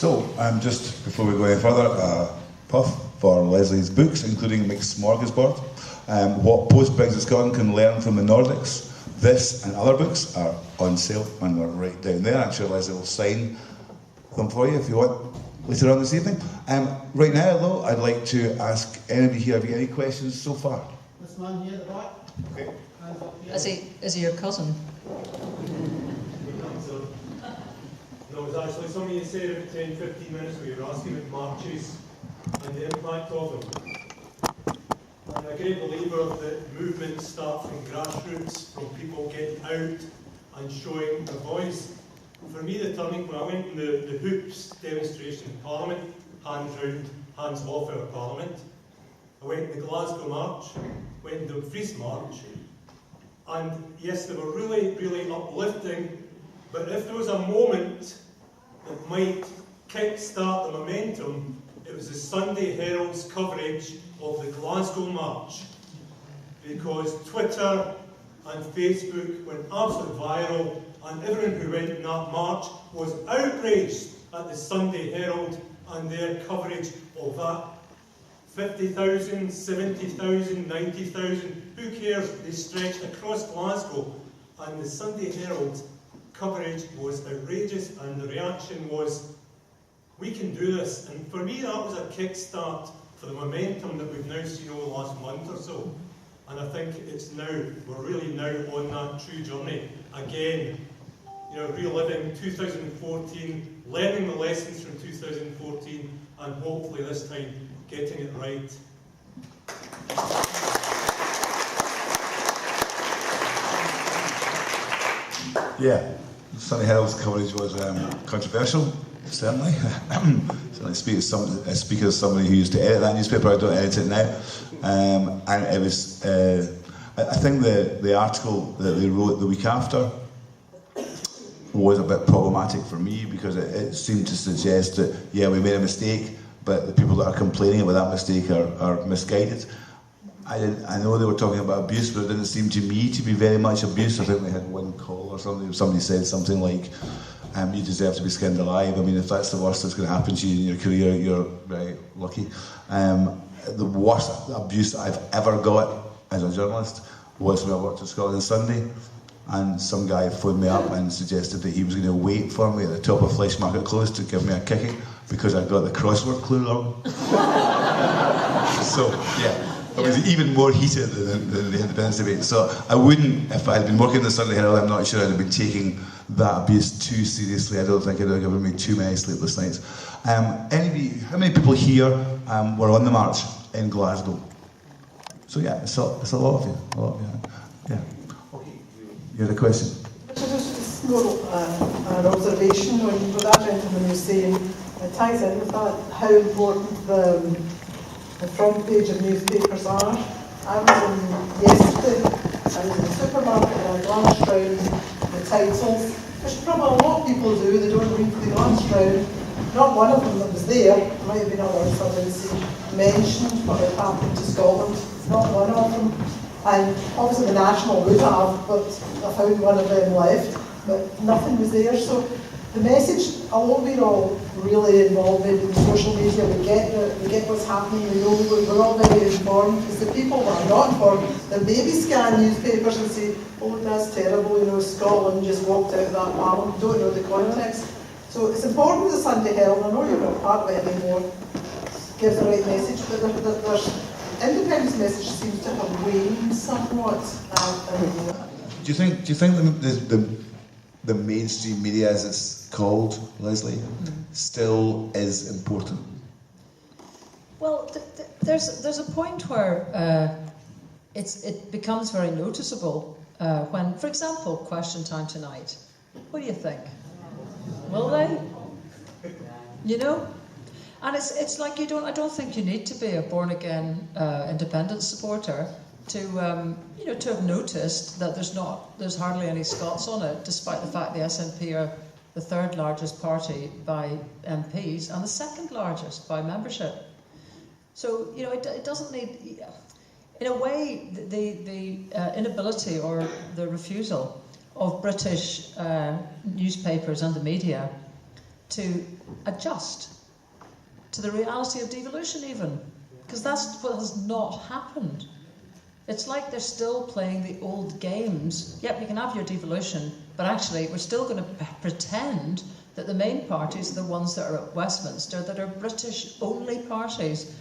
So, just before we go any further, puff for Lesley's books, including Mixed Smorgasbord, what Post-Brexit Scotland can learn from the Nordics. This and other books are on sale, and they're right down there. I'm sure Lesley will sign them for you if you want later on this evening. Right now, though, I'd like to ask anybody here, have you any questions so far? This man here at the back. Okay. Hands up here. Is he your cousin? No, it was actually something you said about 10-15 minutes where you were asking about marches and the impact of them. I'm a great believer that movements start from grassroots, from people getting out and showing their voice. For me, the turning point, I went in the hoops demonstration in Parliament, hands round, hands off out of Parliament. I went in the Glasgow March, went in the Dumfries March, and yes, they were really, really uplifting, but if there was a moment that might kick-start the momentum, it was the Sunday Herald's coverage of the Glasgow March, because Twitter and Facebook went absolutely viral, and everyone who went in that march was outraged at the Sunday Herald and their coverage of that. 50,000, 70,000, 90,000, who cares? They stretched across Glasgow, and the Sunday Herald coverage was outrageous, and the reaction was, we can do this. And for me, that was a kickstart for the momentum that we've now seen over the last month or so. And I think it's now, we're really now on that true journey. Again, you know, reliving 2014, learning the lessons from 2014, and hopefully this time getting it right. Yeah, Sunday Herald's coverage was controversial, certainly. Certainly speak as somebody who used to edit that newspaper. I don't edit it now. And it was, I think the article that they wrote the week after was a bit problematic for me, because it seemed to suggest that, yeah, we made a mistake, but the people that are complaining about that mistake are misguided. I know they were talking about abuse, but it didn't seem to me to be very much abuse. I think they had one call or something. Somebody said something like, you deserve to be skinned alive. I mean, if that's the worst that's going to happen to you in your career, you're very lucky. The worst abuse I've ever got as a journalist was when I worked at Scotland Sunday, and some guy phoned me up and suggested that he was going to wait for me at the top of Flesh Market Close to give me a kicking because I got the crossword clue wrong. So, yeah. It was even more heated than the independence debate. So I wouldn't, if I had been working in the Sunday Herald, I'm not sure I'd have been taking that abuse too seriously. I don't think it would have given me too many sleepless nights. How many people here were on the march in Glasgow? So yeah, it's a lot of you. Yeah. Okay. You had a question? It's more an observation when that gentleman was saying, it ties in with that, how important the front page of newspapers are. I was in yesterday, I was in the supermarket and I glanced round the titles, which probably a lot of people do, they don't read, they glance round. Not one of them that was there, there might have been others I didn't see, mentioned what had happened to Scotland. Not one of them. And obviously the National would have, but I found one of them left, but nothing was there. So the message, although we're all really involved in social media, we get what's happening, we know we're all very informed. It's the people that are not informed that maybe scan newspapers and say, oh, that's terrible, you know, Scotland just walked out of that parliament, don't know the context. So it's important the Sunday Herald, I know you're not part of it anymore, gives the right message, but there's independence message seems to have waned somewhat. Do you think the mainstream media, as it's called, Lesley, still is important? Well, there's a point where it becomes very noticeable when, for example, Question Time tonight. What do you think? Will they? You know? And it's like I don't think you need to be a born again independent supporter to have noticed that there's hardly any Scots on it, despite the fact the SNP are the third largest party by MPs and the second largest by membership. So it doesn't need. In a way, the inability or the refusal of British newspapers and the media to adjust to the reality of devolution even. Because that's what has not happened. It's like they're still playing the old games. Yep, you can have your devolution, but actually we're still going to pretend that the main parties are the ones that are at Westminster, that are British-only parties.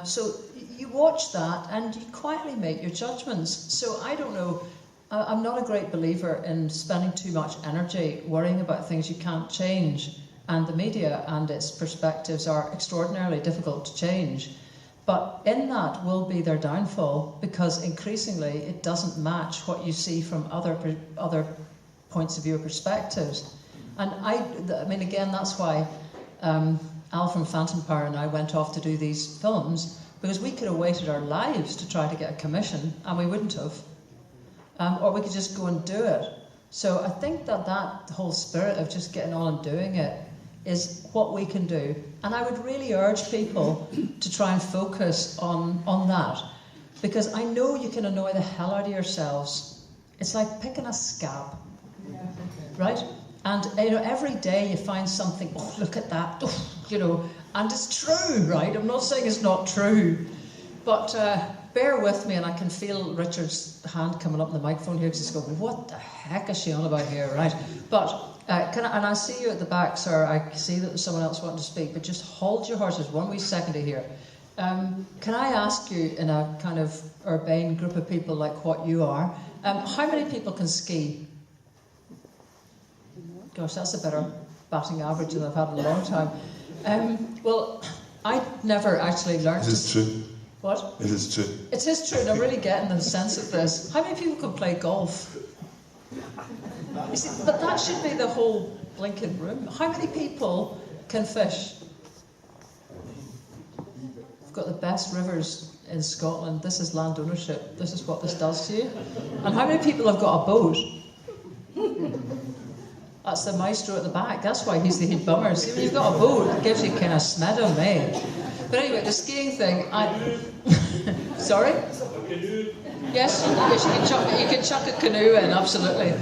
So you watch that and you quietly make your judgments. So I don't know, I'm not a great believer in spending too much energy worrying about things you can't change. And the media and its perspectives are extraordinarily difficult to change. But in that will be their downfall, because increasingly it doesn't match what you see from other points of view or perspectives. And I mean, again, that's why Al from Phantom Power and I went off to do these films, because we could have waited our lives to try to get a commission, and we wouldn't have. Or we could just go and do it. So I think that whole spirit of just getting on and doing it is what we can do. And I would really urge people to try and focus on that. Because I know you can annoy the hell out of yourselves. It's like picking a scab, right? And every day you find something, oh, look at that, oh, and it's true, right? I'm not saying it's not true. But bear with me, and I can feel Richard's hand coming up in the microphone here, because he's going, what the heck is she on about here, right? But and I see you at the back, sir. I see that there's someone else wanting to speak, but just hold your horses 1 wee second here. Can I ask you, in a kind of urbane group of people like what you are, how many people can ski? Gosh, that's a better batting average than I've had in a long time. Well, I never actually learned. It is true. What? It is true. It is true, and I'm really getting the sense of this. How many people can play golf? You see, but that should be the whole blinking room. How many people can fish? We've got the best rivers in Scotland. This is land ownership. This is what this does to you. And how many people have got a boat? That's the maestro at the back. That's why he's the head bummer. See, when you've got a boat, it gives you kind of smed on me. But anyway, the skiing thing, Sorry? Yes, you can chuck a canoe in, absolutely.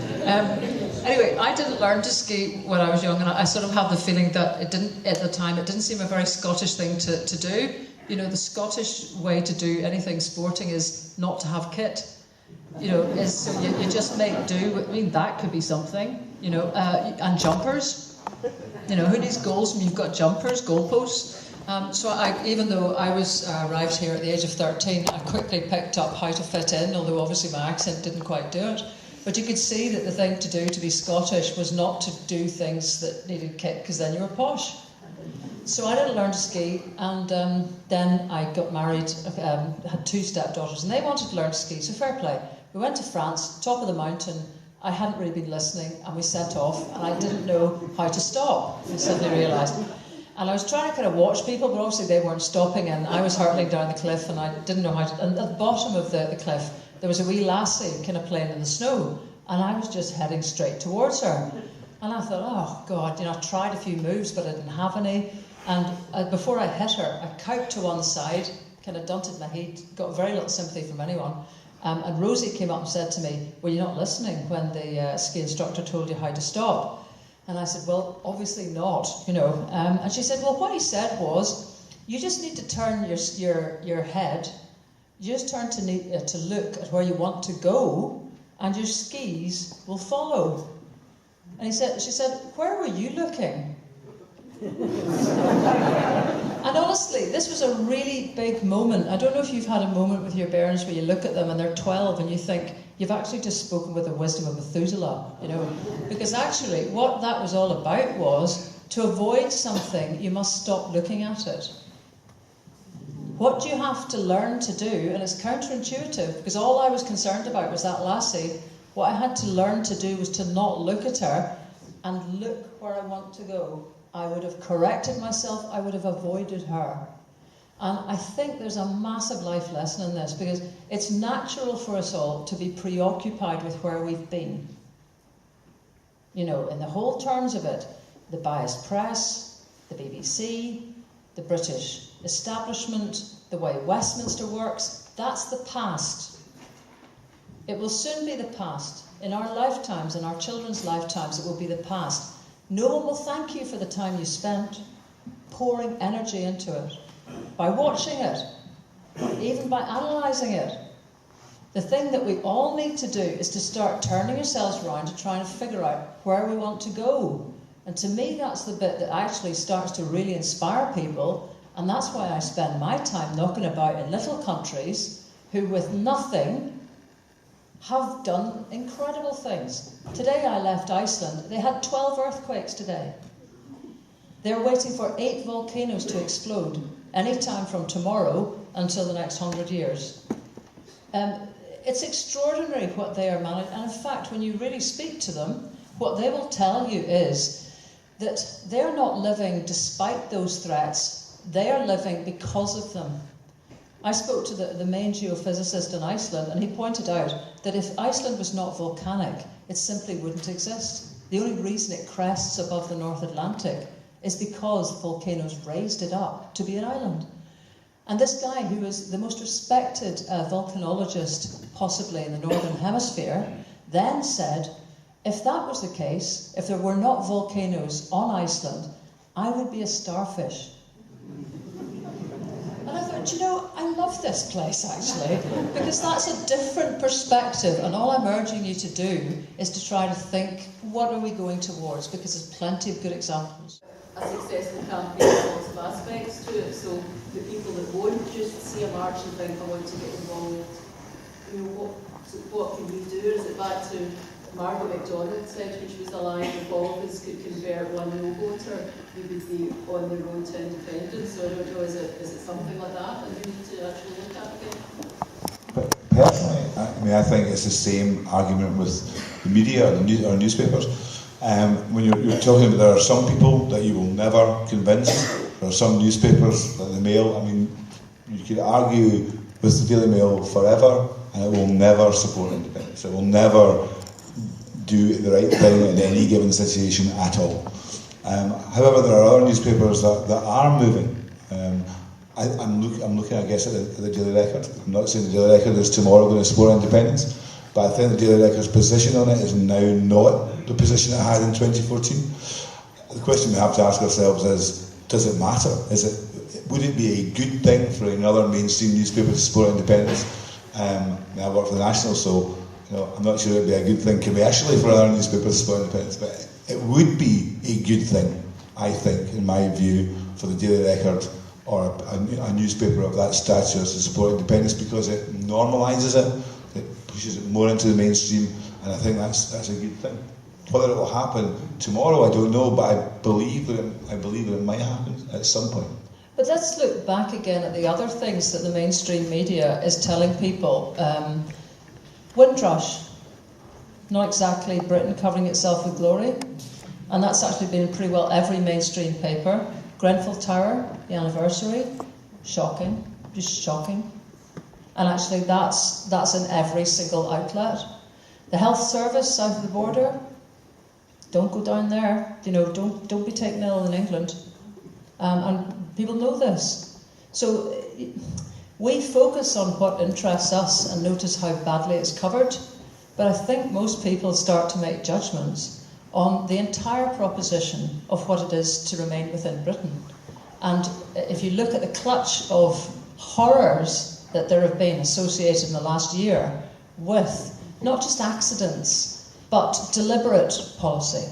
Anyway, I didn't learn to ski when I was young, and I sort of have the feeling that it didn't seem a very Scottish thing to do. The Scottish way to do anything sporting is not to have kit. Is so you just make do. I mean, that could be something. And jumpers. Who needs goals when you've got jumpers, goalposts? So even though I arrived here at the age of 13, I quickly picked up how to fit in, although obviously my accent didn't quite do it. But you could see that the thing to do to be Scottish was not to do things that needed kit, because then you were posh. So I didn't learn to ski, and then I got married, had 2 stepdaughters, and they wanted to learn to ski, so fair play. We went to France, top of the mountain. I hadn't really been listening, and we set off, and I didn't know how to stop, I suddenly realised. And I was trying to kind of watch people, but obviously they weren't stopping, and I was hurtling down the cliff, and I didn't know how to. And at the bottom of the cliff, there was a wee lassie kind of playing in the snow, and I was just heading straight towards her. And I thought, oh God, I tried a few moves, but I didn't have any. And before I hit her, I cowed to one side, kind of dunted my head, got very little sympathy from anyone. And Rosie came up and said to me, were you not listening when the ski instructor told you how to stop? And I said, well, obviously not, And she said, well, what he said was, you just need to turn your head, you just turn to look at where you want to go, and your skis will follow. And she said, where were you looking? And honestly, this was a really big moment. I don't know if you've had a moment with your parents where you look at them and they're 12 and you think, you've actually just spoken with the wisdom of Methuselah, Because actually, what that was all about was, to avoid something, you must stop looking at it. What you have to learn to do, and it's counterintuitive, because all I was concerned about was that lassie, what I had to learn to do was to not look at her and look where I want to go. I would have corrected myself, I would have avoided her. And I think there's a massive life lesson in this, because it's natural for us all to be preoccupied with where we've been. In the whole terms of it, the biased press, the BBC, the British establishment, the way Westminster works, that's the past. It will soon be the past. In our lifetimes, in our children's lifetimes, it will be the past. No one will thank you for the time you spent pouring energy into it, by watching it, even by analysing it. The thing that we all need to do is to start turning ourselves around to try and figure out where we want to go. And to me, that's the bit that actually starts to really inspire people, and that's why I spend my time knocking about in little countries who, with nothing, have done incredible things. Today I left Iceland. They had 12 earthquakes today. They're waiting for 8 volcanoes to explode any time from tomorrow until the next 100 years. It's extraordinary what they are managing. And in fact, when you really speak to them, what they will tell you is that they're not living despite those threats. They are living because of them. I spoke to the main geophysicist in Iceland, and he pointed out that if Iceland was not volcanic, it simply wouldn't exist. The only reason it crests above the North Atlantic is because volcanoes raised it up to be an island. And this guy, who is the most respected volcanologist possibly in the Northern Hemisphere, then said, if that was the case, if there were not volcanoes on Iceland, I would be a starfish. And I thought, you know, I love this place actually, because that's a different perspective, and all I'm urging you to do is to try to think, what are we going towards? Because there's plenty of good examples. A successful campaign has lots of aspects to it, so the people that won't just see a march and think, I want to get involved, you know, what can we do? Is it back to Margaret MacDonald said when she was alive, if all of us could convert one no-voter, we would be on the road to independence. So I don't know, is it something like that we need to actually look at again? But personally, I think it's the same argument with the media or newspapers. When you're talking about there are some people that you will never convince, there are some newspapers like the Mail, I mean, you could argue with the Daily Mail forever and it will never support independence. It will never do the right thing in any given situation at all. However, there are other newspapers that are moving. I'm looking, I guess, at the Daily Record. I'm not saying the Daily Record is tomorrow going to support independence, but I think the Daily Record's position on it is now not the position it had in 2014. The question we have to ask ourselves is, does it matter? Would it be a good thing for another mainstream newspaper to support independence? I work for the National, so I'm not sure it would be a good thing commercially for another newspaper to support independence, but it would be a good thing, I think, in my view, for the Daily Record or a newspaper of that stature to support independence, because it normalises it, it pushes it more into the mainstream, and I think that's a good thing. Whether it will happen tomorrow, I don't know, but I believe that it might happen at some point. But let's look back again at the other things that the mainstream media is telling people. Windrush, not exactly Britain covering itself with glory, and that's actually been in pretty well every mainstream paper. Grenfell Tower, the anniversary, shocking, just shocking. And actually that's in every single outlet. The health service south of the border, don't go down there, don't be taken ill in England. And people know this. So we focus on what interests us and notice how badly it's covered, but I think most people start to make judgments on the entire proposition of what it is to remain within Britain. And if you look at the clutch of horrors that there have been associated in the last year with not just accidents, but deliberate policy,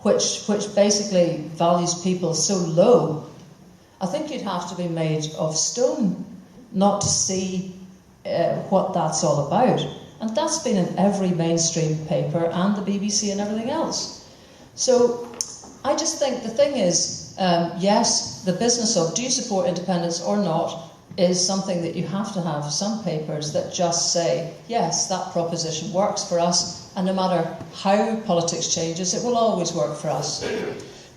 which basically values people so low, I think you'd have to be made of stone not to see what that's all about. And that's been in every mainstream paper and the BBC and everything else. So I just think the thing is, yes, the business of do you support independence or not is something that you have to have some papers that just say, yes, that proposition works for us, and no matter how politics changes, it will always work for us.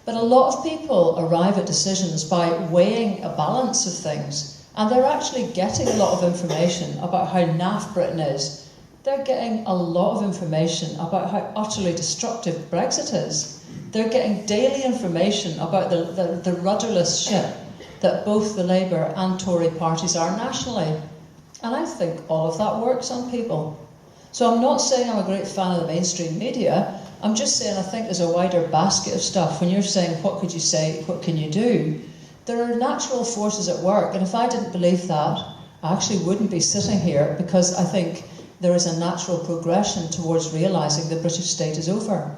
But a lot of people arrive at decisions by weighing a balance of things, and they're actually getting a lot of information about how naff Britain is. They're getting a lot of information about how utterly destructive Brexit is. They're getting daily information about the rudderless ship that both the Labour and Tory parties are nationally. And I think all of that works on people. So I'm not saying I'm a great fan of the mainstream media. I'm just saying I think there's a wider basket of stuff. When you're saying what could you say, what can you do, there are natural forces at work, and if I didn't believe that, I actually wouldn't be sitting here, because I think there is a natural progression towards realising the British state is over.